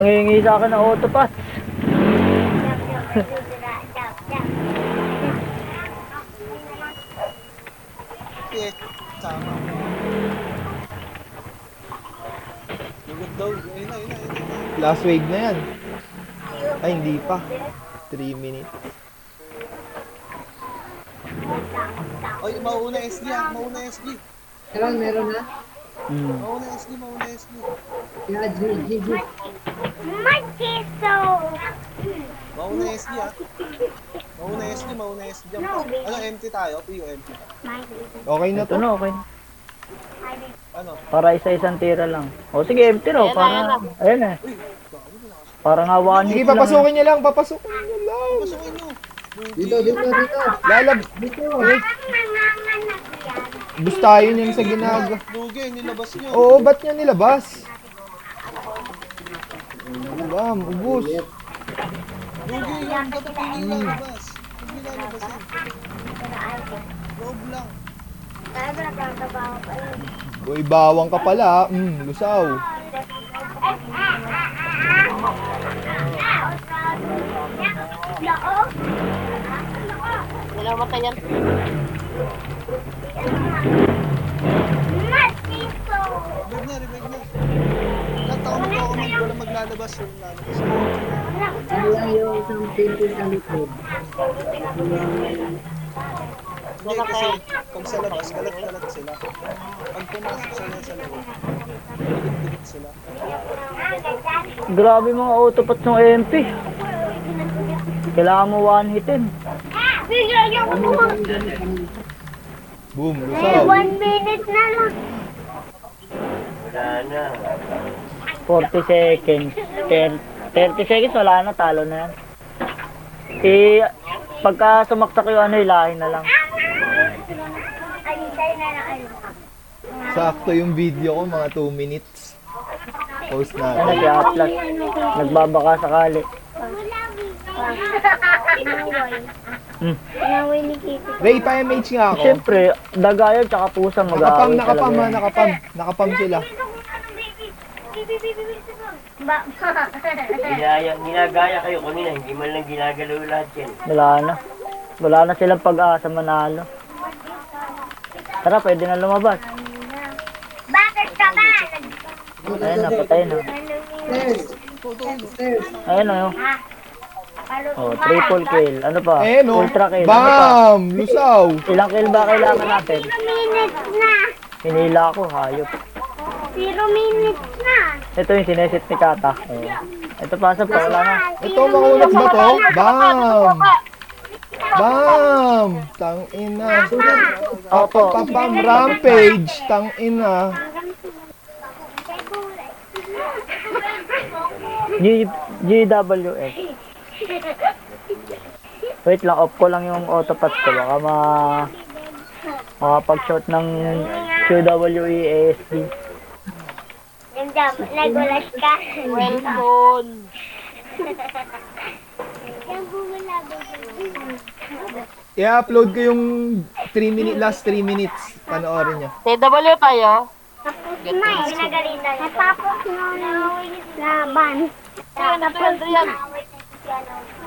Nangingi sa akin ng autopass. Yes, sama. Lugod daw. Ayun na. Last wave na yan. Ay, hindi pa. 3 minutes. Oy, mauna SG ha. Mauna SG. Meron na? Mauna SG. Kaya G. Machiso! Mauna SG ha. Mauna SG dyan pa. Ano, empty tayo? PUMP. Okay na Ito to. na, okay. Ano? Para isa-isang tira lang. O sige, empty raw. Para, ayan eh. Uy, bago na kasi. Para nga one Sige, hit lang. papasukin nyo lang. Papasukin nyo lang. Pasukin nyo. Dito. Lalab. Dito. Gustayo nyo sa ginagawa. Lugi, nilabas nyo. Oo, ba't nyo nilabas? Bam, ubus. Lugi yun. Dapat hindi nilalabas. Hindi nilalabasin. Loob lang. Uy, bawang ka pala. Lusaw. Wala matayan. Revive na. Nataon ko ako man. Wala maglalabas. Yung lalabas. Ano lang yung isang pinto sa likod. Hindi kasi pag sa labas, kalat-kalat sila. Pag pumasok sila sa loob, bilit-bilit sila. Grabe mga autopass ng MP. Kailangan mo one hitin. Boom, lusaw. 1 minute na lang. 40 seconds. 30 seconds, wala na. Talo na yan. Pagka sumaksak yung ano, hilahin na lang. Sakto yung video ko, mga 2 minutes. Post Ano natin. si Atlas? Nagbabaka sakali. Inaway ni Kitty. Ray, pa-MH nga ako. Siyempre, dagayan tsaka pusa mag-aaway Nakapam sila. Ginagaya kayo kanina, hindi man lang ginagalaw lahat yan. Wala na silang pag-asa manalo. Tara, pwede na lumabas. Bakit ka ba? Ayun na, patay na. Ayun na yun. Oh, triple kill. Ano pa? Eh, no? Ultra kill. Ano pa? Bam! Lusaw! Ilang kill ba kailangan natin? 0 minutes na. Hinila ako, hayop. 0 minutes na. Ito yung sinesit ni Kata. Oh. Ito pasok pa, wala na. Ito, makunat ba to? Bam! Bam! Tangina. Opo. Papam rampage. Tangina. GWS. Wait lang, off ko lang yung autopass ko. Baka makapag-shot ng QWEASD. Ganda, nagulas ka. Cellphone! Yung bumulabog. I-upload ko yung last 3 minutes. Panoorin nyo. TW tayo? May, nagalitan. Natapos na laban. Ayan, ito yan. Tapos